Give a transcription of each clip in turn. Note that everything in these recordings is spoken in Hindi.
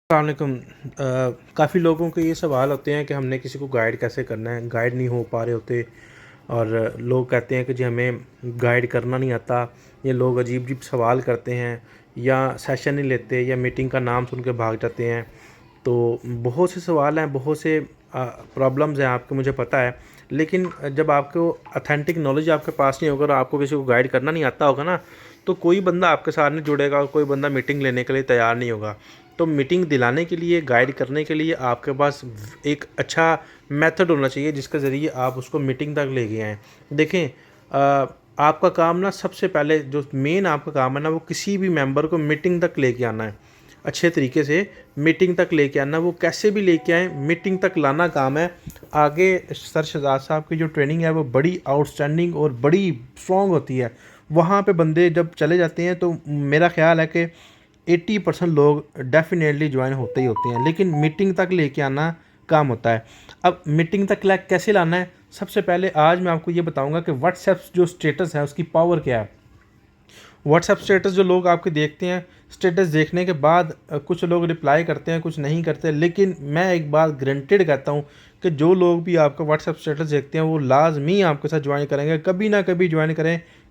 अस्सलामुअलैकुम। काफ़ी लोगों के ये सवाल होते हैं कि हमने किसी को गाइड कैसे करना है, गाइड नहीं हो पा रहे होते और लोग कहते हैं कि जी हमें गाइड करना नहीं आता। ये लोग अजीब-अजीब सवाल करते हैं या सेशन नहीं लेते या मीटिंग का नाम सुन के भाग जाते हैं। तो बहुत से सवाल हैं, बहुत से प्रॉब्लम्स हैं आपके, मुझे पता है। लेकिन जब आपको ऑथेंटिक नॉलेज आपके पास नहीं होगा और आपको किसी को गाइड करना नहीं आता होगा ना, तो कोई बंदा आपके साथ नहीं जुड़ेगा और कोई बंदा मीटिंग लेने के लिए तैयार नहीं होगा। तो मीटिंग दिलाने के लिए, गाइड करने के लिए आपके पास एक अच्छा मेथड होना चाहिए जिसके ज़रिए आप उसको मीटिंग तक लेके आएँ। देखें, आपका काम ना, सबसे पहले जो मेन आपका काम है ना, वो किसी भी मेंबर को मीटिंग तक लेके आना है। अच्छे तरीके से मीटिंग तक लेके आना, वो कैसे भी लेके आएँ, मीटिंग तक लाना काम है। आगे सर शहजाद साहब की जो ट्रेनिंग है वो बड़ी आउटस्टैंडिंग और बड़ी स्ट्रॉन्ग होती है। वहाँ पे बंदे जब चले जाते हैं तो मेरा ख़्याल है कि 80% लोग डेफ़िनेटली जॉइन होते ही होते हैं, लेकिन मीटिंग तक लेके आना काम होता है। अब मीटिंग तक कैसे लाना है? सबसे पहले आज मैं आपको ये बताऊँगा कि व्हाट्सएप जो स्टेटस है उसकी पावर क्या है। व्हाट्सएप स्टेटस जो लोग आपके देखते हैं, स्टेटस देखने के बाद कुछ लोग रिप्लाई करते हैं, कुछ नहीं करते। लेकिन मैं एक बात गारंटेड कहता हूँ कि जो लोग भी आपका व्हाट्सएप स्टेटस देखते हैं वो लाज़मी आपके साथ ज्वाइन करेंगे, कभी ना कभी ज्वाइन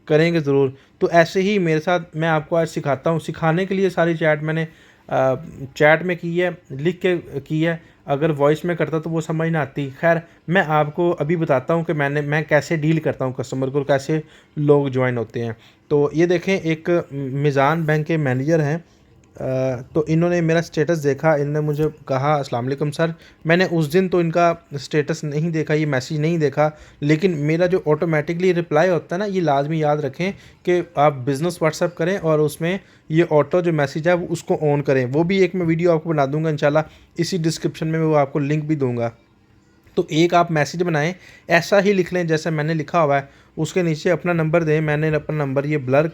करेंगे ज़रूर। तो ऐसे ही मेरे साथ मैं आपको आज सिखाता हूँ। सिखाने के लिए सारी चैट मैंने चैट में की है, लिख के की है। अगर वॉइस में करता तो वो समझ ना आती। ख़ैर, मैं आपको अभी बताता हूँ कि मैं कैसे डील करता हूँ कस्टमर को, कैसे लोग ज्वाइन होते हैं। तो ये देखें, एक मिज़ान बैंक के मैनेजर हैं। तो इन्होंने मेरा स्टेटस देखा, इन्होंने मुझे कहा अस्सलाम वालेकुम सर। मैंने उस दिन तो इनका स्टेटस नहीं देखा, ये मैसेज नहीं देखा, लेकिन मेरा जो ऑटोमेटिकली रिप्लाई होता है ना, ये लाजमी याद रखें कि आप बिज़नेस व्हाट्सएप करें और उसमें ये ऑटो जो मैसेज है वो उसको ऑन करें। वो भी एक मैं वीडियो आपको बना दूंगा इंशाल्लाह, इसी डिस्क्रिप्शन में मैं वो आपको लिंक भी दूंगा। तो एक आप मैसेज बनाएं, ऐसा ही लिख लें जैसा मैंने लिखा हुआ है, उसके नीचे अपना नंबर दें। मैंने अपना नंबर ये ब्लर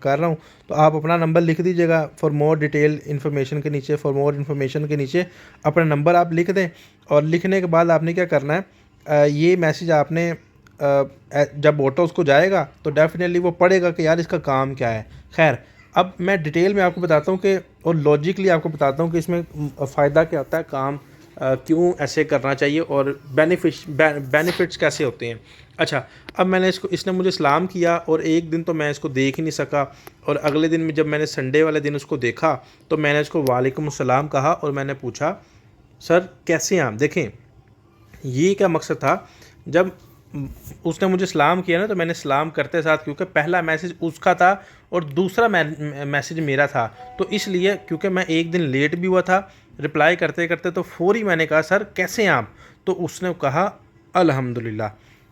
कर रहा हूँ, तो आप अपना नंबर लिख दीजिएगा। फॉर मोर डिटेल इन्फॉर्मेशन के नीचे, फॉर मोर इन्फॉर्मेशन के नीचे अपना नंबर आप लिख दें। और लिखने के बाद आपने क्या करना है, ये मैसेज आपने जब ऑटो उसको जाएगा तो डेफिनेटली वो पढ़ेगा कि यार इसका काम क्या है। खैर, अब मैं डिटेल में आपको बताता हूँ कि, और लॉजिकली आपको बताता हूँ कि इसमें फ़ायदा क्या होता है, काम क्यों ऐसे करना चाहिए और बेनिफिट्स कैसे होते हैं। अच्छा, अब इसने मुझे सलाम किया और एक दिन तो मैं इसको देख ही नहीं सका, और अगले दिन में जब मैंने संडे वाले दिन उसको देखा तो मैंने इसको वालेकुम सलाम कहा और मैंने पूछा, सर कैसे हैं आप? देखें, ये क्या मकसद था, जब उसने मुझे सलाम किया ना, तो मैंने सलाम करते साथ, क्योंकि पहला मैसेज उसका था और दूसरा मैसेज मेरा था, तो इसलिए क्योंकि मैं एक दिन लेट भी हुआ था रिप्लाई करते करते, तो फौरी मैंने कहा सर कैसे हैं आप? तो उसने कहा अल्हम्दुलिल्लाह।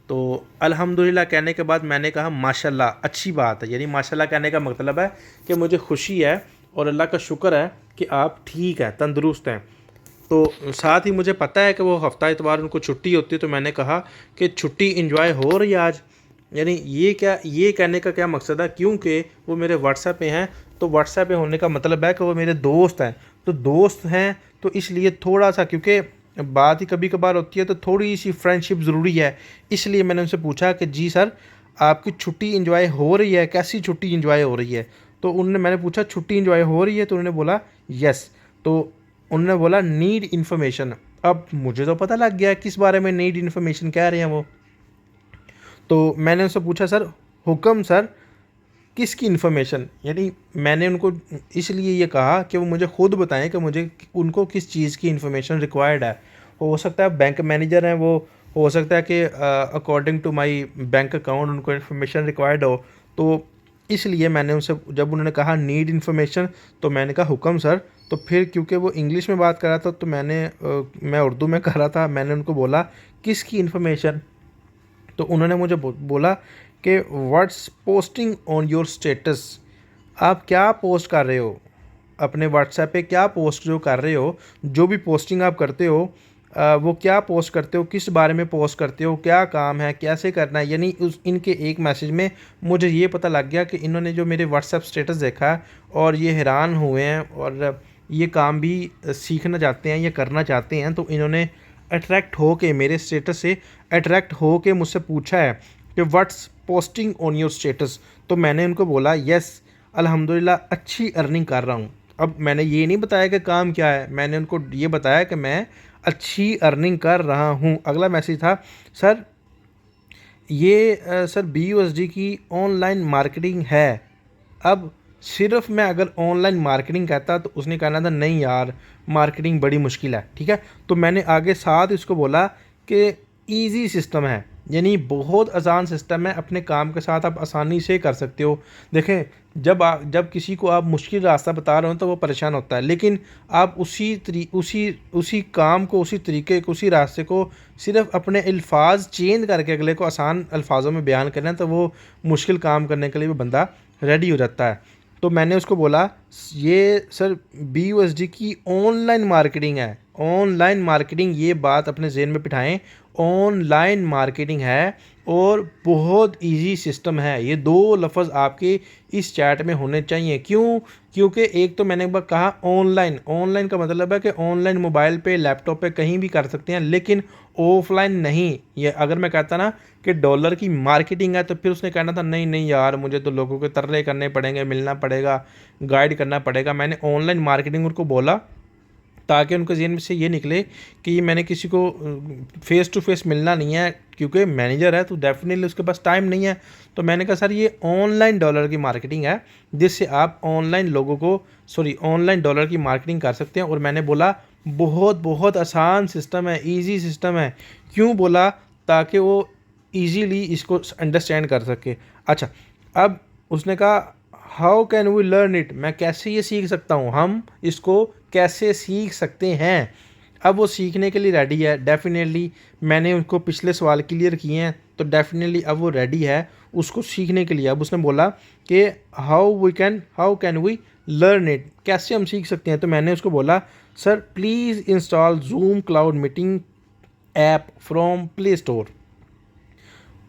तो अल्हम्दुलिल्लाह कहने के बाद मैंने कहा माशाल्लाह, अच्छी बात है। यानी माशाल्लाह कहने का मतलब है कि मुझे खुशी है और अल्लाह का शुक्र है कि आप ठीक हैं, तंदुरुस्त हैं। तो साथ ही मुझे पता है कि वो हफ्ता इतवार उनको छुट्टी होती है, तो मैंने कहा कि छुट्टी एंजॉय हो रही है आज। यानी ये कहने का क्या मकसद है, क्योंकि वो मेरे व्हाट्सएप पे हैं, तो व्हाट्सएप पे होने का मतलब है कि वो मेरे दोस्त हैं। तो दोस्त हैं तो इसलिए थोड़ा सा, क्योंकि बात ही कभी कभार होती है, तो थोड़ी सी फ्रेंडशिप ज़रूरी है। इसलिए मैंने उनसे पूछा कि जी सर, आपकी छुट्टी एंजॉय हो रही है, कैसी छुट्टी एंजॉय हो रही है? तो मैंने पूछा छुट्टी एंजॉय हो रही है, तो उन्होंने बोला यस। तो उन्होंने बोला नीड इन्फॉर्मेशन। अब मुझे तो पता लग गया किस बारे में नीड इन्फॉर्मेशन कह रहे हैं वो। तो मैंने उनसे पूछा सर, हुक्म सर, किसकी इन्फॉर्मेशन? यानी मैंने उनको इसलिए ये कहा कि वो मुझे खुद बताएं कि मुझे उनको किस चीज़ की इन्फॉर्मेशन रिक्वायर्ड है। हो सकता है बैंक मैनेजर हैं वो, हो सकता है कि according to my bank account उनको इन्फॉर्मेशन रिक्वायर्ड हो। तो इसलिए मैंने उनसे, जब उन्होंने कहा नीड इन्फॉर्मेशन, तो मैंने कहा हुक्म सर। तो फिर क्योंकि वो इंग्लिश में बात कर रहा था, तो मैं उर्दू में कर रहा था, मैंने उनको बोला किसकी इन्फॉर्मेशन? तो उन्होंने मुझे बोला कि what's posting on your status. आप क्या पोस्ट कर रहे हो अपने व्हाट्सएप पे, क्या पोस्ट जो कर रहे हो, जो भी पोस्टिंग आप करते हो, वो क्या पोस्ट करते हो, किस बारे में पोस्ट करते हो, क्या काम है, कैसे करना है। यानी इनके एक मैसेज में मुझे ये पता लग गया कि इन्होंने जो मेरे व्हाट्सएप स्टेटस देखा और ये हैरान हुए हैं और ये काम भी सीखना चाहते हैं या करना चाहते हैं। तो इन्होंने अट्रैक्ट हो के, मेरे स्टेटस से अट्रैक्ट हो के मुझसे पूछा है कि what's posting on your status. तो मैंने उनको बोला यस, अल्हम्दुलिल्लाह अच्छी अर्निंग कर रहा हूँ। अब मैंने ये नहीं बताया कि काम क्या है, मैंने उनको ये बताया कि मैं अच्छी अर्निंग कर रहा हूँ। अगला मैसेज था, सर ये सर BUSD की ऑनलाइन मार्केटिंग है। अब सिर्फ मैं अगर ऑनलाइन मार्केटिंग कहता तो उसने कहना था नहीं यार मार्केटिंग बड़ी मुश्किल है, ठीक है। तो मैंने आगे साथ इसको बोला कि ईजी सिस्टम है, यानी बहुत आसान सिस्टम है, अपने काम के साथ आप आसानी से कर सकते हो। देखें, जब किसी को आप मुश्किल रास्ता बता रहे हो तो वो परेशान होता है, लेकिन आप उसी काम को, उसी तरीके को, उसी रास्ते को सिर्फ अपने अल्फाज चेंज करके अगले को आसान अल्फाजों में बयान करना, तो वो मुश्किल काम करने के लिए भी बंदा रेडी हो जाता है। तो मैंने उसको बोला ये सर BUSD की ऑनलाइन मार्केटिंग है, ऑनलाइन मार्केटिंग, ये बात अपने जहन में बिठाएं, ऑनलाइन मार्केटिंग है और बहुत इजी सिस्टम है। ये दो लफ्ज़ आपके इस चैट में होने चाहिए। क्यों? क्योंकि एक तो मैंने एक बार कहा ऑनलाइन, ऑनलाइन का मतलब है कि ऑनलाइन मोबाइल पे, लैपटॉप पे कहीं भी कर सकते हैं, लेकिन ऑफलाइन नहीं। ये अगर मैं कहता ना कि डॉलर की मार्केटिंग है तो फिर उसने कहना था नहीं नहीं यार मुझे तो लोगों के तरले करने पड़ेंगे, मिलना पड़ेगा, गाइड करना पड़ेगा। मैंने ऑनलाइन मार्केटिंग उनको बोला ताकि उनके जहन में से ये निकले कि ये मैंने किसी को फेस टू फेस मिलना नहीं है, क्योंकि मैनेजर है तो डेफिनेटली उसके पास टाइम नहीं है। तो मैंने कहा सर ये ऑनलाइन डॉलर की मार्केटिंग है, जिससे आप ऑनलाइन लोगों को ऑनलाइन डॉलर की मार्केटिंग कर सकते हैं। और मैंने बोला बहुत बहुत आसान सिस्टम है, ईजी सिस्टम है। क्यों बोला? ताकि वो ईजीली इसको अंडरस्टैंड कर सके। अच्छा, अब उसने कहा how can we learn it, मैं कैसे ये सीख सकता हूँ, हम इसको कैसे सीख सकते हैं। अब वो सीखने के लिए रेडी है डेफिनेटली। मैंने उनको पिछले सवाल क्लियर किए हैं तो डेफिनेटली अब वो रेडी है उसको सीखने के लिए। अब उसने बोला कि how can we learn it, कैसे हम सीख सकते हैं। तो मैंने उसको बोला sir please install Zoom Cloud Meeting app from Play Store.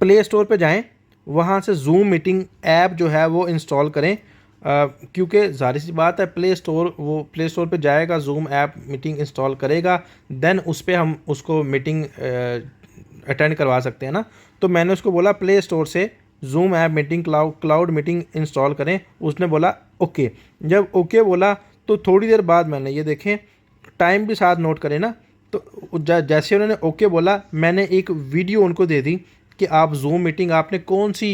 Play Store पे जाएं, वहाँ से जूम मीटिंग ऐप जो है वो इंस्टॉल करें, क्योंकि ज़ाहिर सी बात है प्ले स्टोर पे जाएगा, जूम ऐप मीटिंग इंस्टॉल करेगा, देन उस पर हम उसको मीटिंग अटेंड करवा सकते हैं ना। तो मैंने उसको बोला प्ले स्टोर से zoom app meeting cloud meeting install करें। उसने बोला ओके। जब ओके बोला तो थोड़ी देर बाद मैंने ये देखें, टाइम भी साथ नोट करें ना, तो जैसे उन्होंने ओके बोला मैंने एक वीडियो उनको दे दी कि आप जूम मीटिंग आपने कौन सी,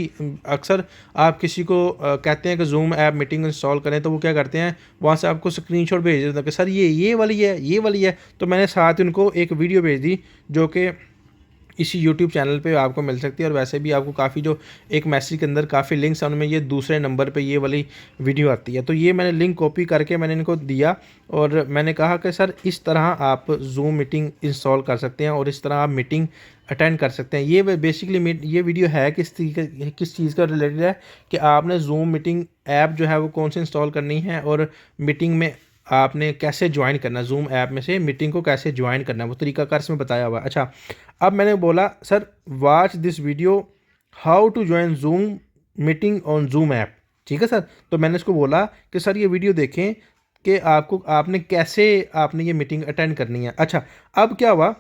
अक्सर आप किसी को कहते हैं कि जूम ऐप मीटिंग इंस्टॉल करें तो वो क्या करते हैं वहाँ से आपको स्क्रीनशॉट भेज देते हैं कि सर ये वाली है, ये वाली है। तो मैंने साथ ही उनको एक वीडियो भेज दी जो कि इसी YouTube चैनल पे आपको मिल सकती है, और वैसे भी आपको काफ़ी जो एक मैसेज के अंदर काफ़ी लिंक्स हैं उनमें ये दूसरे नंबर पे ये वाली वीडियो आती है। तो ये मैंने लिंक कॉपी करके मैंने इनको दिया और मैंने कहा कि सर इस तरह आप जूम मीटिंग इंस्टॉल कर सकते हैं और इस तरह आप मीटिंग अटेंड कर सकते हैं। ये बेसिकली ये वीडियो है किस चीज़ का रिलेटेड है कि आपने जूम मीटिंग ऐप जो है वो कौन सी इंस्टॉल करनी है और मीटिंग में आपने कैसे ज्वाइन करना, जूम ऐप में से मीटिंग को कैसे ज्वाइन करना, वो तरीकाकार इसमें बताया हुआ है। अच्छा, अब मैंने बोला sir watch this video how to join Zoom meeting on Zoom app, ठीक है सर। तो मैंने इसको बोला कि सर ये वीडियो देखें कि आपने कैसे आपने ये मीटिंग अटेंड करनी है। अच्छा, अब क्या हुआ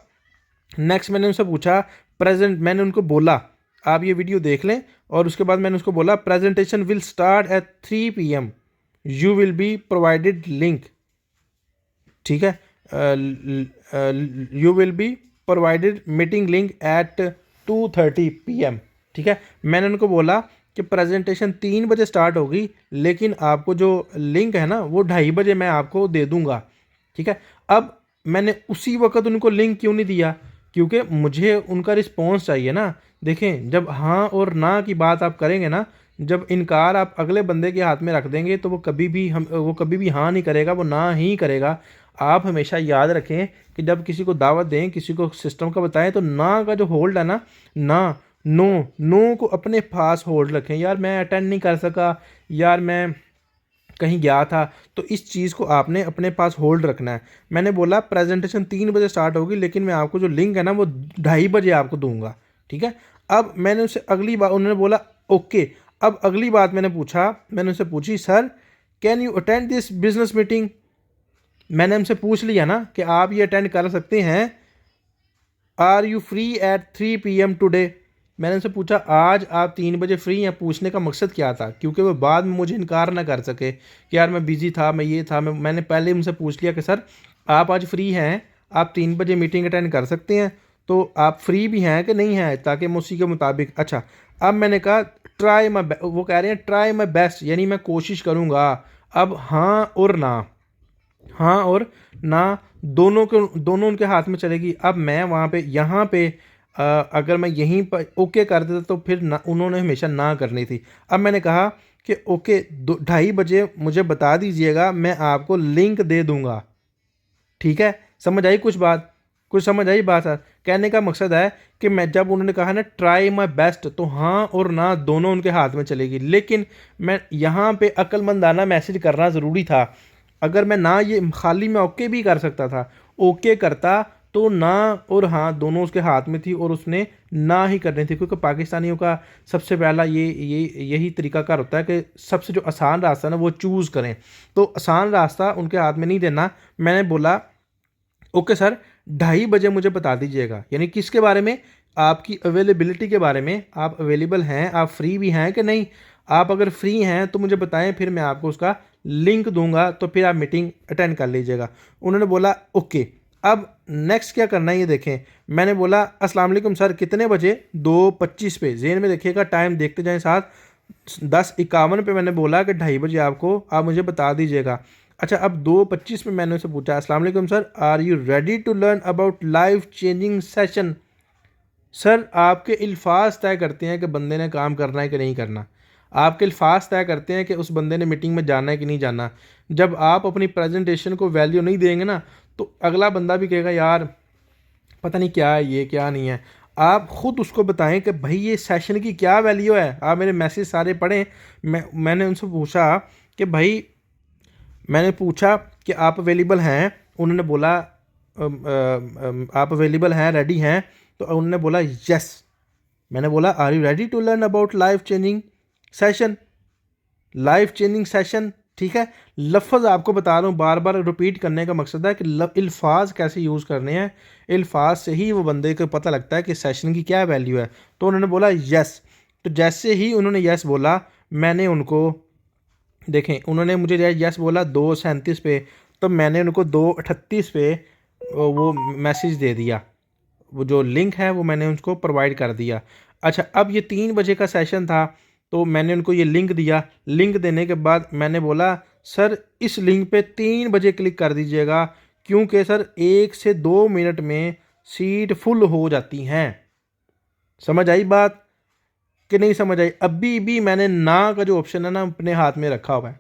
नेक्स्ट, मैंने उनसे पूछा मैंने उनको बोला आप ये वीडियो देख लें, और उसके बाद मैंने उसको बोला presentation will start at 3 PM, you will be provided link, ठीक है, you will be provided meeting link eight 2:30 PM, ठीक है। मैंने उनको बोला कि प्रेजेंटेशन 3 बजे स्टार्ट होगी, लेकिन आपको जो लिंक है ना वो 2:30 बजे मैं आपको दे दूंगा, ठीक है। अब मैंने उसी वक्त उनको लिंक क्यों नहीं दिया, क्योंकि मुझे उनका रिस्पॉन्स चाहिए ना। देखें, जब हाँ और ना की बात आप करेंगे ना, जब इनकार आप अगले बंदे के हाथ में रख देंगे तो वो कभी भी हाँ नहीं करेगा, वो ना ही करेगा। आप हमेशा याद रखें कि जब किसी को दावत दें, किसी को सिस्टम का बताएं, तो ना का जो होल्ड है ना, नो को अपने पास होल्ड रखें। यार मैं अटेंड नहीं कर सका, यार मैं कहीं गया था, तो इस चीज़ को आपने अपने पास होल्ड रखना है। मैंने बोला प्रेजेंटेशन 3 बजे स्टार्ट होगी, लेकिन मैं आपको जो लिंक है ना वो 2:30 बजे आपको दूंगा, ठीक है। अब मैंने उससे अगली बार, उन्होंने बोला ओके। अब अगली बात मैंने उनसे पूछी sir can you attend this business meeting. मैंने उनसे पूछ लिया ना कि आप ये अटेंड कर सकते हैं, are you free at 3 PM today, मैंने उनसे पूछा आज आप 3 बजे फ्री हैं, पूछने का मकसद क्या था, क्योंकि वो बाद में मुझे इनकार ना कर सके कि यार मैं बिज़ी था, मैं ये था। मैंने पहले उनसे पूछ लिया कि सर आप आज फ्री हैं, आप 3 बजे मीटिंग अटेंड कर सकते हैं, तो आप फ्री भी हैं कि नहीं हैं, ताकि मैं उसी के मुताबिक। अच्छा, अब मैंने कहा ट्राई माई, वो कह रहे हैं ट्राई माई बेस्ट, यानी मैं कोशिश करूँगा। अब हाँ और ना, हाँ और ना दोनों उनके हाथ में चलेगी। अब मैं वहाँ पे यहाँ पे अगर मैं यहीं पर ओके कर देता तो फिर ना, उन्होंने हमेशा ना करनी थी। अब मैंने कहा कि ओके 2:30 बजे मुझे बता दीजिएगा, मैं आपको लिंक दे दूँगा। ठीक है, समझ आई कुछ बात? कुछ समझ आई बात सर? कहने का मकसद है कि मैं जब उन्होंने कहा ना ट्राई माई बेस्ट, तो हाँ और ना दोनों उनके हाथ में चलेगी। लेकिन मैं यहाँ पे अक्लमंदाना मैसेज करना ज़रूरी था। अगर मैं ना ये खाली मैं ओके भी कर सकता था, ओके करता तो ना और हाँ दोनों उसके हाथ में थी और उसने ना ही करनी थी, क्योंकि पाकिस्तानियों का सबसे पहला ये यही तरीकाकार होता है कि सबसे जो आसान रास्ता है ना वो चूज़ करें। तो आसान रास्ता उनके हाथ में नहीं देना। मैंने बोला ओके सर, 2:30 बजे मुझे बता दीजिएगा, यानी किसके बारे में, आपकी अवेलेबिलिटी के बारे में, आप अवेलेबल हैं, आप फ्री भी हैं कि नहीं। आप अगर फ्री हैं तो मुझे बताएं, फिर मैं आपको उसका लिंक दूंगा, तो फिर आप मीटिंग अटेंड कर लीजिएगा। उन्होंने बोला ओके। अब नेक्स्ट क्या करना है ये देखें। मैंने बोला अस्सलाम वालेकुम सर, कितने बजे? 2:25 पे, जेन में देखिएगा, टाइम देखते जाएं साथ। 10:51 पे मैंने बोला कि 2:30 बजे आपको, आप मुझे बता दीजिएगा। अच्छा, अब 2:25 में मैंने उसे पूछा अस्सलाम वालेकुम sir, are you ready to learn about life changing session? Sir आपके अल्फाज तय करते हैं कि बंदे ने काम करना है कि नहीं करना। आपके अल्फाज तय करते हैं कि उस बंदे ने मीटिंग में जाना है कि नहीं जाना। जब आप अपनी प्रेजेंटेशन को वैल्यू नहीं देंगे ना, तो अगला बंदा भी कहेगा यार पता नहीं क्या है ये, क्या नहीं है। आप ख़ुद उसको बताएं कि भाई ये सेशन की क्या वैल्यू है। आप मेरे मैसेज सारे पढ़ें। मैंने उनसे पूछा कि भाई, मैंने पूछा कि आप अवेलेबल हैं? उन्होंने बोला आप अवेलेबल हैं, रेडी हैं? तो उन्होंने बोला यस। मैंने बोला are you ready to learn about life changing session? Life changing session, ठीक है। लफ्ज़ आपको बता रहा हूँ, बार बार रिपीट करने का मकसद है कि अल्फाज कैसे यूज़ करने हैं। अल्फाज से ही वो बंदे को पता लगता है कि सेशन की क्या वैल्यू है। तो उन्होंने बोला यस। तो जैसे ही उन्होंने यस बोला, मैंने उनको, देखें उन्होंने मुझे यस बोला 2:37 पे, तो मैंने उनको 2:38 पे वो मैसेज दे दिया। वो जो लिंक है वो मैंने उनको प्रोवाइड कर दिया। अच्छा, अब ये 3 बजे का सेशन था, तो मैंने उनको ये लिंक दिया। लिंक देने के बाद मैंने बोला सर इस लिंक पे 3 बजे क्लिक कर दीजिएगा, क्योंकि सर 1 से 2 मिनट में सीट फुल हो जाती हैं। समझ आई बात कि नहीं समझ आई? अभी भी मैंने ना का जो ऑप्शन है ना अपने हाथ में रखा हुआ है।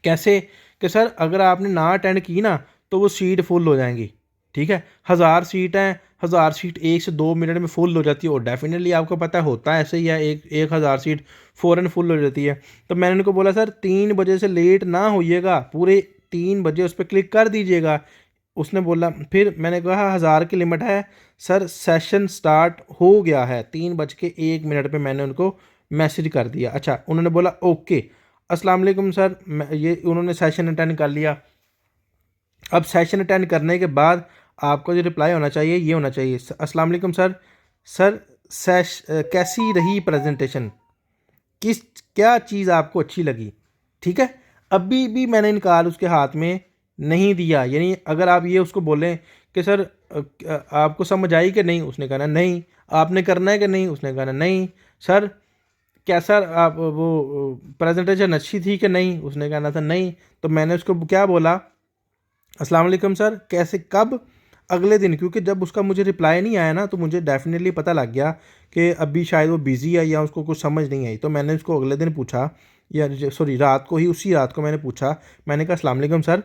कैसे कि सर अगर आपने ना अटेंड की ना, तो वो सीट फुल हो जाएंगी। ठीक है, 1000 सीट हैं, 1000 सीट 1 से 2 मिनट में फुल हो जाती है। और डेफिनेटली आपको पता होता है ऐसे ही है, 1000 सीट फ़ौरन फुल हो जाती है। तो मैंने उनको बोला सर 3 बजे से लेट ना होइएगा, पूरे 3 बजे उस पर क्लिक कर दीजिएगा। उसने बोला, फिर मैंने कहा 1000 की लिमिट है सर, सेशन स्टार्ट हो गया है। 3:01 पे मैंने उनको मैसेज कर दिया। अच्छा, उन्होंने बोला ओके अस्सलाम वालेकुम सर, ये उन्होंने सेशन अटेंड कर लिया। अब सेशन अटेंड करने के बाद आपका जो रिप्लाई होना चाहिए ये होना चाहिए, अस्सलाम वालेकुम सर, कैसी रही प्रेजेंटेशन, किस क्या चीज़ आपको अच्छी लगी? ठीक है, अभी भी मैंने इनकार उसके हाथ में नहीं दिया। यानी अगर आप ये उसको बोलें कि सर आपको समझ आई कि नहीं, उसने कहना नहीं। आपने करना है कि नहीं, उसने कहना नहीं। सर कैसा आप वो प्रेजेंटेशन अच्छी थी कि नहीं, उसने कहना था नहीं। तो मैंने उसको क्या बोला, अस्सलाम वालेकुम सर, कैसे कब? अगले दिन, क्योंकि जब उसका मुझे रिप्लाई नहीं आया ना, तो मुझे डेफिनेटली पता लग गया कि अभी शायद वो बिज़ी है या उसको कुछ समझ नहीं आई। तो मैंने उसको अगले दिन पूछा, या सॉरी रात को ही, उसी रात को मैंने पूछा। मैंने कहा अस्सलाम वालेकुम सर,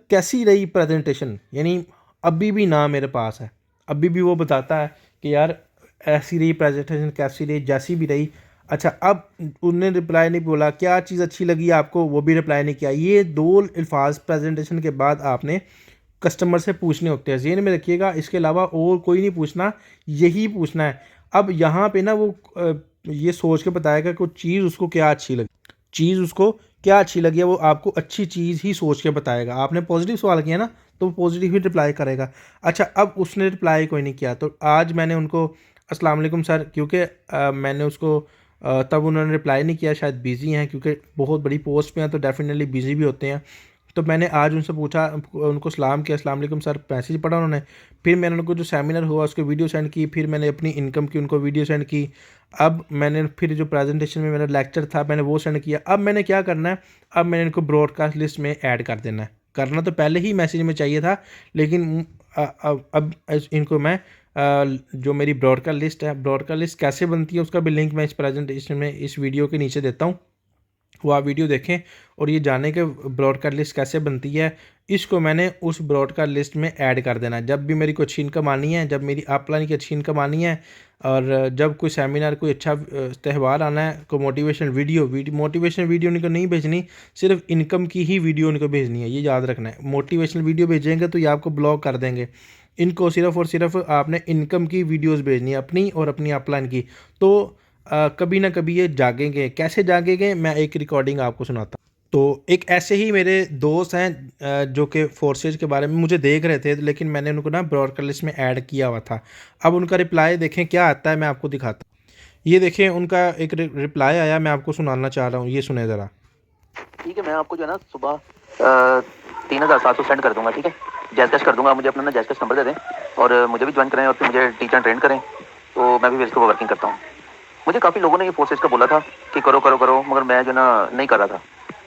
कैसी रही प्रेजेंटेशन? यानी अभी भी ना मेरे पास है, अभी भी वो बताता है कि यार ऐसी रही प्रेजेंटेशन, कैसी रही, जैसी भी रही। अच्छा, अब उनने रिप्लाई नहीं बोला क्या चीज़ अच्छी लगी आपको, वो भी रिप्लाई नहीं किया। ये 2 अल्फाज प्रेजेंटेशन के बाद आपने कस्टमर से पूछने होते हैं, ज़हन में रखिएगा। इसके अलावा और कोई नहीं पूछना, यही पूछना है। अब यहाँ पे ना वो ये सोच के बताएगा कि चीज़ उसको क्या अच्छी लगी, चीज़ उसको क्या अच्छी लगी है, वो आपको अच्छी चीज़ ही सोच के बताएगा। आपने पॉजिटिव सवाल किया ना, तो वो पॉजिटिव ही रिप्लाई करेगा। अच्छा, अब उसने रिप्लाई कोई नहीं किया, तो आज मैंने उनको अस्सलाम वालेकुम सर, क्योंकि मैंने उसको तब उन्होंने रिप्लाई नहीं किया, शायद बिज़ी हैं क्योंकि बहुत बड़ी पोस्ट पे हैं तो डेफिनेटली बिज़ी भी होते हैं। तो मैंने आज उनसे पूछा, उनको सलाम किया, अस्सलाम वालेकुम सर, मैसेज पढ़ा उन्होंने। फिर मैंने उनको जो सेमिनार हुआ उसकी वीडियो सेंड की, फिर मैंने अपनी इनकम की उनको वीडियो सेंड की। अब मैंने फिर जो प्रेजेंटेशन में मेरा लेक्चर था मैंने वो सेंड किया। अब मैंने क्या करना है, अब मैंने इनको ब्रॉडकास्ट लिस्ट में ऐड कर देना है। करना तो पहले ही मैसेज में चाहिए था, लेकिन अब इनको मैं जो मेरी ब्रॉडकास्ट लिस्ट है, ब्रॉडकास्ट लिस्ट कैसे बनती है उसका भी लिंक मैं इस प्रेजेंटेशन में इस वीडियो के नीचे देता हूँ, वो आप वीडियो देखें और ये जाने के ब्रॉडकास्ट लिस्ट कैसे बनती है। इसको मैंने उस ब्रॉडकास्ट लिस्ट में ऐड कर देना है। जब भी मेरी कोई अच्छी इनकम आनी है, जब मेरी अपलाइन की अच्छी इनकम आनी है, और जब कोई सेमिनार, कोई अच्छा त्यौहार आना है, कोई मोटिवेशन वीडियो उनको नहीं भेजनी, सिर्फ इनकम की ही वीडियो उनको भेजनी है, ये याद रखना है। मोटिवेशनल वीडियो भेजेंगे तो ये आपको ब्लॉक कर देंगे। इनको सिर्फ और सिर्फ आपने इनकम की वीडियोस भेजनी है, अपनी और अपनी अपलाइन की। तो कभी ना कभी ये जागेंगे। कैसे जागेंगे, मैं एक रिकॉर्डिंग आपको सुनाता हूँ। तो एक ऐसे ही मेरे दोस्त हैं जो कि फोर्सेज के बारे में मुझे देख रहे थे, लेकिन मैंने उनको ना ब्रॉडकास्ट लिस्ट में ऐड किया हुआ था। अब उनका रिप्लाई देखें क्या आता है, मैं आपको दिखाता हूँ। ये देखें उनका एक रिप्लाई आया, मैं आपको सुनाना चाह रहा हूँ, ये सुने ज़रा। ठीक है, मैं आपको जो है ना सुबह 3700 सेंड कर दूंगा। ठीक है, जैस कैश कर दूंगा, मुझे अपना ना जैस कैश नंबर दे दें और मुझे भी ज्वाइन करें और फिर मुझे टीचर ट्रेन करें, तो मैं भी फिर इसके ऊपर वर्किंग करता हूँ। मुझे काफ़ी लोगों ने ये फोर्सेज का बोला था कि करो करो करो, मगर मैं जो ना नहीं कर रहा था।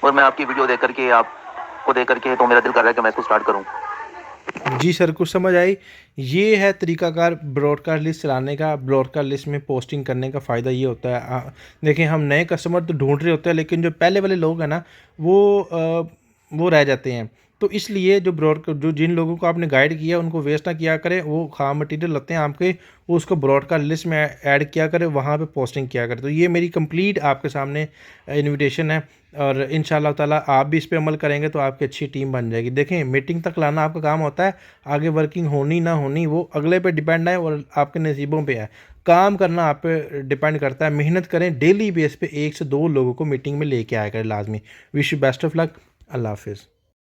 और मैं आपकी वीडियो देख करके, आपको देख करके, तो मेरा दिल कर रहा है कि मैं इसको स्टार्ट करूँ। जी सर, कुछ समझ आई। ये है तरीकाकार ब्रॉडकास्ट लिस्ट चलाने का। ब्रॉडकास्ट लिस्ट में पोस्टिंग करने का फ़ायदा ये होता है, देखें हम नए कस्टमर तो ढूंढ रहे होते हैं, लेकिन जो पहले वाले लोग हैं ना वो रह जाते हैं। तो इसलिए जो जिन लोगों को आपने गाइड किया उनको वेस्ट ना किया करें, वो खाम मटीरियल होते हैं आपके, वो उसको ब्रॉडकास्ट लिस्ट में ऐड किया करें, वहाँ पे पोस्टिंग किया करें। तो ये मेरी कंप्लीट आपके सामने इनविटेशन है, और इंशाल्लाह ताला आप भी इस पे अमल करेंगे तो आपकी अच्छी टीम बन जाएगी। देखें, मीटिंग तक लाना आपका काम होता है, आगे वर्किंग होनी ना होनी वो अगले पे डिपेंड है और आपके नसीबों पे है। काम करना आप पे डिपेंड करता है। मेहनत करें, डेली बेस पे 1 से 2 लोगों को मीटिंग में लेके आया करें लाजमी। Wish you best of luck. अल्लाह हाफिज़।